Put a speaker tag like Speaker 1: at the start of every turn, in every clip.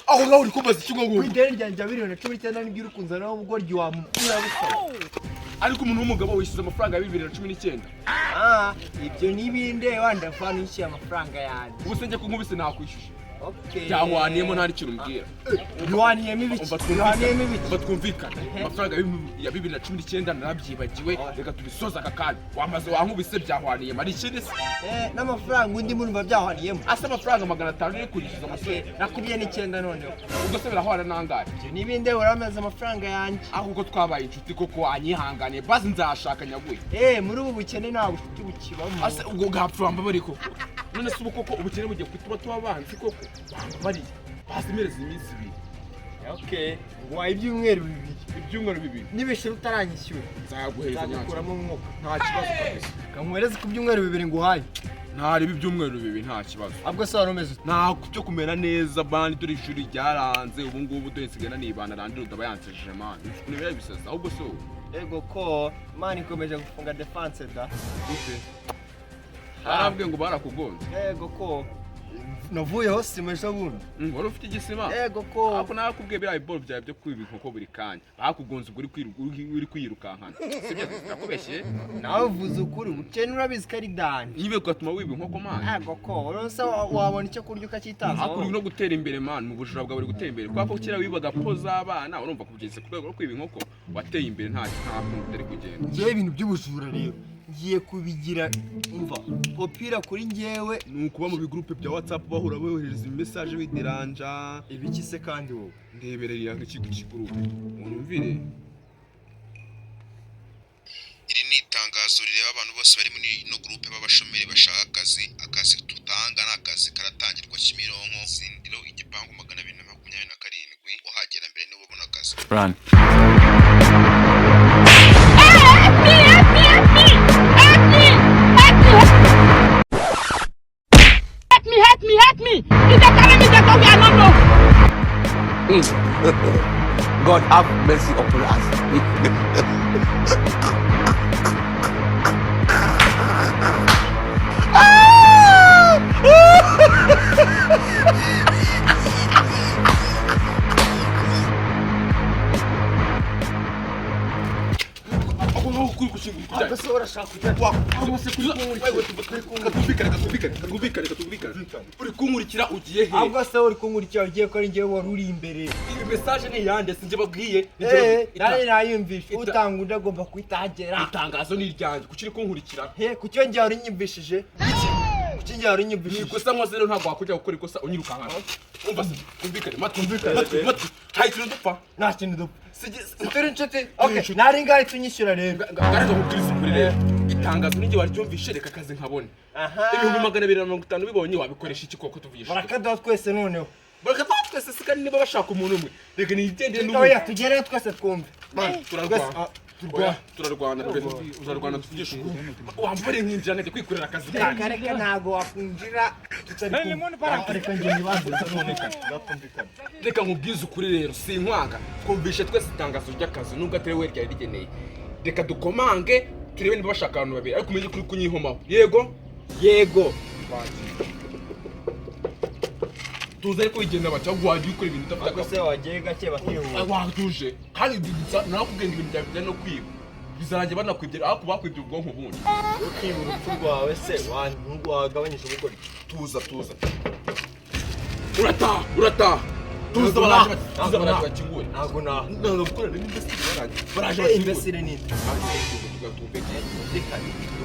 Speaker 1: aho ngaho uri kumbaza iki ngo
Speaker 2: ideni ryanjye ya 2019 nibyo uri kunzanaho ubugoryi wa
Speaker 1: ariko umuntu w'umugabo wishyuza amafaranga ya 2019
Speaker 2: ibyo nibinde wanda fana yishyuye amafaranga yanjye
Speaker 1: ubuse njye ko nkubise nakwishyushye
Speaker 2: okay
Speaker 1: cyahwaniyemo ntari kintu mbwira
Speaker 2: yuhaniyemo ibiki
Speaker 1: batwumvikana amafaranga ya 2019 narabyibagiwe reka tubisoza akakanya wamaze wankubise byahwaniyemo ari ikindi se
Speaker 2: n'amafaranga undi murumva byahwaniyemo
Speaker 1: asa amafaranga 500 uri kurishyuza amasore
Speaker 2: nakubye n'icyenda noneho
Speaker 1: ubwo se birahwana nangaye
Speaker 2: ibyo nibinde uramaze amafaranga yanjye
Speaker 1: ahubwo twabaye inshuti koko wanyihanganiye bazi nzashaka nyaguye
Speaker 2: muri ubu bukene nta bushuti bukibamo
Speaker 1: ase ubwo gapfa mbabari koko none se koko ubukene bugiye kutuba tubabanzi koko bari bazimereza iminsi ibiri
Speaker 2: okay ngo ibyumweru
Speaker 1: bibiri
Speaker 2: nibeshe utaranyishyura
Speaker 1: nzaguhereza
Speaker 2: nyakuramo umwuka
Speaker 1: nta kibazo kabisa
Speaker 2: kamuhereze ku byumweru bibiri ngo uhaye
Speaker 1: ntari ibyumweru bibiri nta kibazo
Speaker 2: ahubwo se warumeze
Speaker 1: nta cyo kumera neza bandi dore ishuri ryaranze ubu ngubu dore nsigana nibana randi rudaba yansejeje man nibera bisaza ahubwo so
Speaker 2: ego ko man ikomeje gufunga defense da
Speaker 1: ute arabwe ngo barakugonze
Speaker 2: ego ko navuyeho simesha bundi
Speaker 1: wari ufite igisima
Speaker 2: ego ko
Speaker 1: ako nakubwiye birayi ball byawe byo kwiba inkoko buri kanya bakugonze uri kwirukankana sibyo nakubeshye
Speaker 2: nawe uvuze ukuri ukene urabizi ko ari dani
Speaker 1: nibe gatuma wiba inkoko man
Speaker 2: ego ko urose wabona icyo kurya ukakitaza
Speaker 1: akuri no gutera imbere man mu bujura bwawe buri gutera imbere kwa ko kira wibaga poza abana urumva kugeze ku rwego rwo kwiba inkoko wateye imbere nta kuntu utari kugenda
Speaker 2: ngiye ibintu by'ubujura rero ngiye kubigira umva popira kuri ngewe
Speaker 1: nukuba mu bigroupe bya WhatsApp bahura bohereza message wideranja
Speaker 2: ibiki se kandi wowe
Speaker 1: ndeberera nk'ikigo cy'igroupe unyumvire
Speaker 3: iri ni itangazo rireba abantu bose bari muri no groupe b'abashomeri bashaka akazi tutanga n'akazi karatangirwa Kimironko Sindiro igipangu 227 uhagera mbere nibo ubona akazi
Speaker 1: run
Speaker 4: Help me! If they carry me, they go where I don't know.
Speaker 5: God have mercy upon us.
Speaker 1: uri kunkurikira ugiye he
Speaker 2: ahubwo se uri kunkurikira ugiye ko ari ngewe wari uri imbere
Speaker 1: iyi message ni yande sinje babwiye
Speaker 2: nari nayumvishe utanga ndagomba kwitagera
Speaker 1: itangazo ni iryanjye kuki uri kunkurikira
Speaker 2: kuki ngiye wari nyumvishije kuki ngiye wari nyumvishije
Speaker 1: ikosa nkoze rero ntabwo wakujya gukora ikosa unyirukankana umva se kumvikane matu hayi kintu dupfa
Speaker 2: nta kintu dupfa turi inshuti okay nari ngari tunyishyura rero
Speaker 1: garaje mukirisi kuri rero itangazo n'ingiye waryumvishe reka akazi nkabone ibihumbi 250 bibonye wabikoresha iki koko tuvugisha
Speaker 2: barakaduha twese noneho
Speaker 1: barakaduha twese sikari niba bashaka umuntu umwe reka nigendere n'ubu
Speaker 2: oya tugereyo twese twumve
Speaker 1: turarwana uzarwana tuvugisha wambare nkinjira nkajya kwikorera akazi
Speaker 2: kanjye reka ntago wakwinjira reka njye nibaze
Speaker 1: reka nkubwize ukuri rero sinkwanga twumvishe twese itangazo ry'akazi nubwo atari we ryari rigeneye reka dukomange turebe niba bashaka abantu babiri ariko umenye kuri kunyihomaho yego tuza ariko igenda baca gwaje ukora ibintu utafite
Speaker 2: akose wagiye gake bakihuza
Speaker 1: waguje kandi nakubwenge ibintu bya no kwiba bizarange banakwibye ariko bakwibye ubwonko bundi
Speaker 2: ukiba urupfu rwawe se wantu wagabanyije ubukora
Speaker 1: tuza urata tuza baraje bakingure
Speaker 2: ntago
Speaker 1: ntabwo gukora baraje
Speaker 2: imbesire ni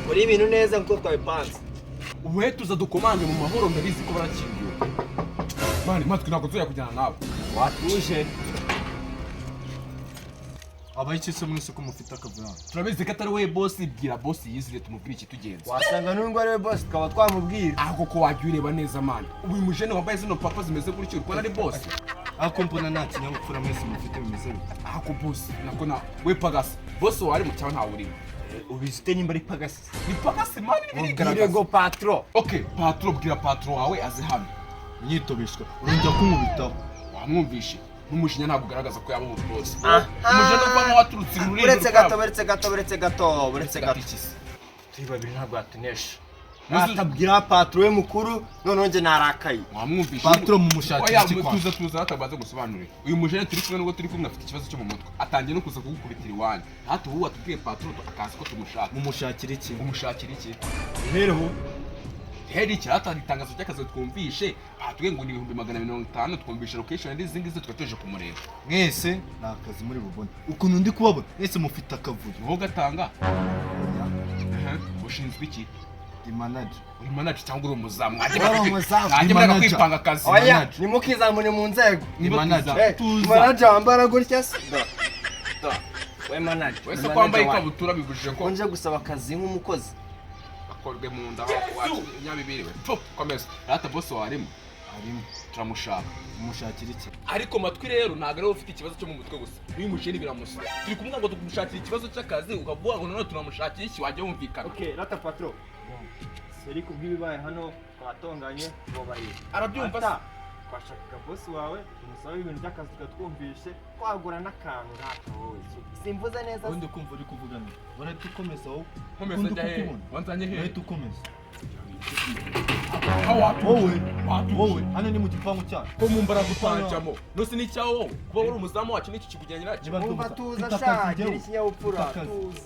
Speaker 2: ukora ibintu neza nkuko twabipanze
Speaker 1: ubu tuza dukomanje mu mahoro ndabizi ko barakingura mani matwi ntabwo tuya kujyana nawe
Speaker 2: watuje abayiki se muri soko mufite akavura
Speaker 1: turabizi ko atari we boss bwira boss yizire tumubwire iki tugenza
Speaker 2: wasanga n'ubwo ari we boss twaba twamubwira
Speaker 1: aho ko wagiye ureba neza mani uyu mujene wambaye zino papa zimeze gutyo urikora ari boss
Speaker 2: ako mbona nta kinyabupfura mwese mufite bimeze bite
Speaker 1: ako boss nako na we pagasi boss wari mu cyangwa ntawe urimo
Speaker 2: ubizite nimba ari pagasi
Speaker 1: ni pagasi mani
Speaker 2: birigaragaza go patro
Speaker 1: okay patro bwira patro wawe aze hano
Speaker 2: nyitobeshwa urongera kumubitaho
Speaker 1: wamwumvishe n'umushinya ntabwo ugaragaza ko yaba umubosi umujene uvamo waturutse muri
Speaker 2: uretse gato tuyi babiri ntabwo yatunesha atabwira patro we mukuru none nje narakaye
Speaker 1: mwamwumvishe
Speaker 6: patro mu mushakira iki kwa
Speaker 1: tuza hatabaze gusobanurira uyu mujene turi kumwe n'ubwo turi kumwe afite ikibazo cyo mu mutwe atangiye no kuza kugukubitira iwanyu hato ubu atubwiye patro akazi ko tumushaka
Speaker 6: mu mushakira iki
Speaker 1: umushakira iki
Speaker 2: hereho
Speaker 1: heri cyatanga itangazo cy'akazi twumvishe batubwiye ngo ni 250 twumvishe location n'izindi ngize twatoje kumureba
Speaker 6: mwese nakazi muri bubone ukuntu ndi kubabona mwese mufite akavuyo
Speaker 1: wowe gatanga ushinzwe iki
Speaker 6: di manager
Speaker 1: uri manager cyangwa uri umuzamu
Speaker 2: mwajye
Speaker 1: baraga kwipanga akazi
Speaker 2: oya nimukizamune mu nzego
Speaker 6: ni manager
Speaker 2: manager wambara gutya se we manager
Speaker 1: wese kwambaye ikabutura bibujije ko
Speaker 2: nje gusaba akazi nk'umukozi
Speaker 1: akorwe mu nda wacu nyabibiriwe komeza rata boss warimo turamushaka
Speaker 6: umushakira iki
Speaker 1: ariko matwi rero ntago ari ufite ikibazo cyo mu mutwe gusa uyu mujeni biramusa turi kumwe ngo tumushakira ikibazo cy'akazi ukavuga ngo none turamushakira iki wajya wumvikana
Speaker 2: okay rata patro seri kubwibibaye hano twatonganye bo bari
Speaker 1: arabyumva
Speaker 2: twashakaga boss wawe umusaba ibintu by'akazi twumvishe kwagura n'akantu gato wowe simvuze neza
Speaker 6: undi kumva uri kuvugana barahita ukomeza wowe
Speaker 1: komeza njya he wanzanye he
Speaker 6: barahita ukomeza
Speaker 1: wowe
Speaker 6: hano ni mu gipangu cyacu
Speaker 1: ko mu mbaraga utanjamo nose ni cyawo wowe kuba uri umuzamu wacu n'iki kikujyanye nacyo
Speaker 2: umva tuza shagira ikinyabupfura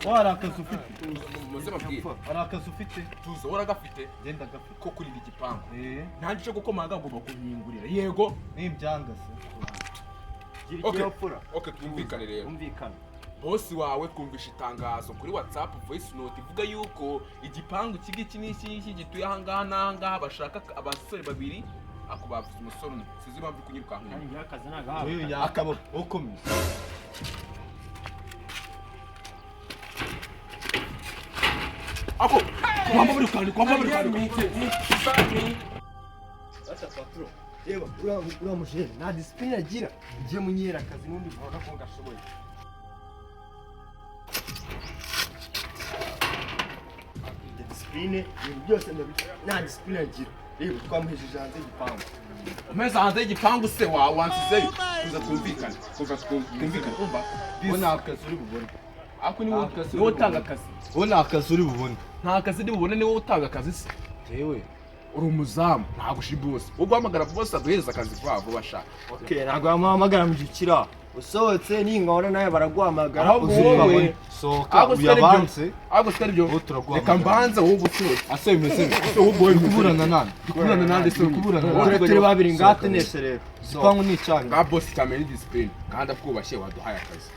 Speaker 6: wari akazi ufite
Speaker 1: muze babwire
Speaker 6: wari akazi ufite
Speaker 1: tuza uragafite
Speaker 6: genda gafite
Speaker 1: ko kurira igipangu
Speaker 6: nta
Speaker 1: gice gukomanga agomba kunyingurira yego
Speaker 6: n'ibyanga se
Speaker 2: gira ikinyabupfura
Speaker 1: okay twumvikane rero
Speaker 2: umvikana
Speaker 1: boss wawe twumvisha itangazo kuri WhatsApp voice note ivuga yuko igipangu kigiki n'iki gituye ahangaha n'ahangaha bashaka abasore babiri ako bavuze umusore umwe sizi impamvu kunyirukanka
Speaker 2: kandi ngira akazi nagahawe
Speaker 6: uyu yakabo ukomeza
Speaker 1: ako kwamba muri kandi
Speaker 2: ata patro eba ura mujene nta discipline agira ngiye munyera akazi n'undi vuga ko ngashoboye discipline ibintu byose ndabikora nta discipline agira reba twamuhejeje hanze y'igipangu
Speaker 1: umeze hanze y'igipangu se wansizeyo tuza twumvikane twumvikane umva
Speaker 6: wowe nta kazi uri bubone
Speaker 1: ako niwe utanga akazi
Speaker 6: wowe nta kazi uri bubone
Speaker 1: nta kazi nibubone niwe utanga akazi se
Speaker 6: jewe
Speaker 1: uri umuzamu ntabwo ushi boss wo guhamagara boss aduhereza akazi kwabo bashaka
Speaker 2: okay ntabwo yamuhamagara mu gikira usohotse n'ingona nawe baraguhamagara
Speaker 1: ahubwo wowe
Speaker 6: sohoka uyabanze
Speaker 1: ahubwo sitari byo reka mbanze wowe ubusohotse
Speaker 6: ase bimeze
Speaker 1: wowe wowe
Speaker 6: kuburana nande
Speaker 1: kuburana nande se
Speaker 2: kuburana turi babiri ngate nese rero
Speaker 6: igipangu ni icyaha
Speaker 1: nga boss cyamenye discipline kandi akubashye waduhaye akazi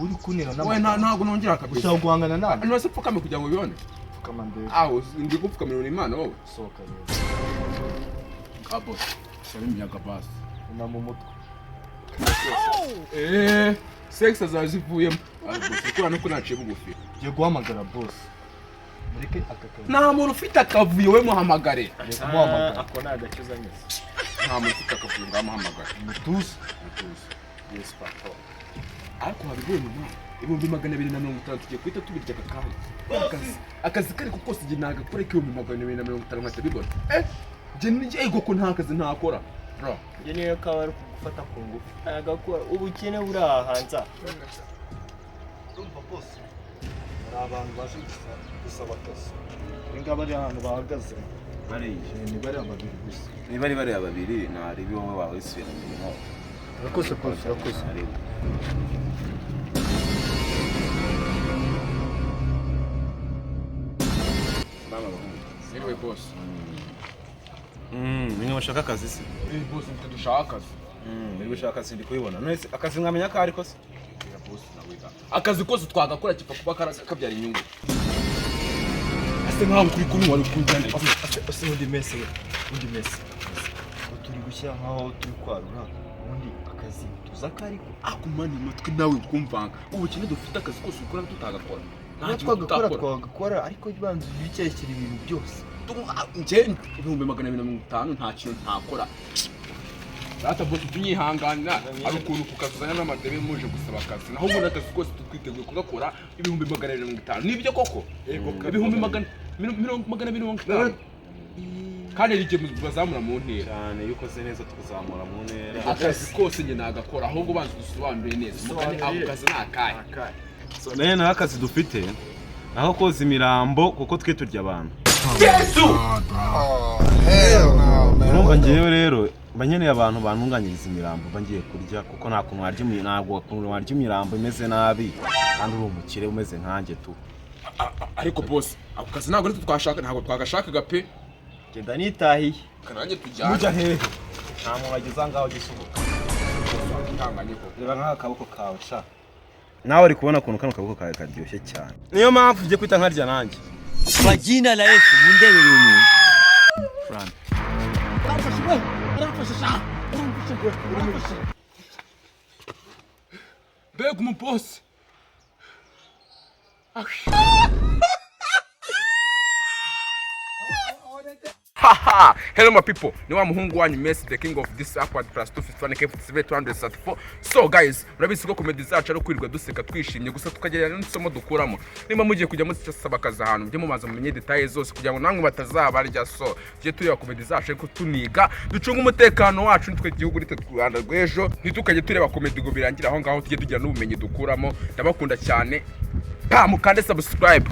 Speaker 6: uri kunera
Speaker 1: wowe ntabwo nongera kabisa
Speaker 6: ushaka guhangana nande
Speaker 1: nose pfukame kugira ngo ubibone
Speaker 6: kamande
Speaker 1: aho ndi gupfukamira Imana wowe
Speaker 6: sohoka rero
Speaker 1: nga boss sari imyaga boss
Speaker 6: na mu mutwe
Speaker 1: sex azazivuyemo boss ukura no kunaciye bugufi
Speaker 6: giye guhamagara boss mureke akakazi
Speaker 1: nta muntu ufite akavuyo we muhamagare
Speaker 2: ako ni agakiza neza
Speaker 1: nta muntu ufite akavuyo ngamuhamagare
Speaker 6: mutuze
Speaker 1: yes papa ariko habibonye na 250 tugiye kwita tubirya akakazi akazi kari ko kose igihe nagakora 250 nkatabibona je nije ego ko nta kazi ntakora bro
Speaker 2: je niyo kawa ari kugufata ku ngufu agakora ubukene buri ahanza
Speaker 6: urumva boss ari abantu baje gusaba akazi ingaba ari ahantu bahagaze ni bari ababiri gusa
Speaker 5: bari ababiri naribi wowe wawe isubira mu mirimo
Speaker 6: urakoze boss urakoze
Speaker 1: mama anyway boss
Speaker 5: nimwe bashaka akazi se
Speaker 1: boss mfite dushaka akazi
Speaker 5: muri gushaka akazi ndi kubibona none akazi mwamenya ko ariko se
Speaker 1: boss nawe akazi kose twagakora kipfa kuba kabyara inyungu ase nkaho kuri kuri wari kujyana
Speaker 6: ase undi mese turi gushyira nkaho turi kwarura ubundi akazi tuzakariko
Speaker 1: akumani matwi nawe kumvanga ubukene dufite akazi kose ukora tutagakora
Speaker 2: twagakora ariko ibanze bicyerekera ibintu byose
Speaker 1: nje 250 nta kintu ntakora data boss tunyihanganira ari ukuntu kukazuzanya n'amadebe muje gusaba akazi naho ubundi akazi kose twiteguye kugakora 250 nibyo koko 250 kandi rike bazamura mu ntera
Speaker 5: cyane yuko se neza tukazamura mu ntera
Speaker 1: akazi kose nge nagakora ahubwo banze dusobanure neza mugani ako kazi nakaye
Speaker 5: so nene akazi dufite aho koza imirambo kuko twe turya abantu urumva ngewe rero mba nkeneye abantu bantunganyiriza imirambo mba ngiye kurya kuko nta kuntu warya imirambo imeze nabi kandi uri umukire umeze nkanjye tu.
Speaker 1: ariko boss ako kazi ntabwo ntabwo twagashakaga pe.
Speaker 2: Genda nitahiye.
Speaker 1: Kananjye tujyana.
Speaker 5: Mujya hehe? Nta muntu wageze ahangaho gisubuka.
Speaker 1: Reba
Speaker 5: nk'aka kaboko kawe sha. Nawe uri kubona ukuntu kano kaboko kawe karyoshye cyane. Niyo mpamvu ngiye kwita nkarya nanjye.
Speaker 2: Kwa jina la Yesu mundebere umuntu.
Speaker 5: Frank.
Speaker 1: Bega umubosi. Haha! Hello my people, ni wa muhungu wanyu Mese, the king of this awkward plus 251K234. So guys, murabizi ko comedy zacu ari kwirirwa duseka twishimye gusa tukagerana n'isomo dukuramo. Nimba mugiye kujya musaba akazi ahantu mujye mumaza mumenye details zose kugira ngo namwe batazabarya. So tujye tureba comedy zacu ariko tuniga ducunga umutekano wacu nitwe igihugu rite Rwanda rw'ejo, ntitukajye tureba comedy ngo birangira aho ngaho, tujye tugira n'ubumenyi dukuramo. Ndabakunda cyane. Mukande subscribe.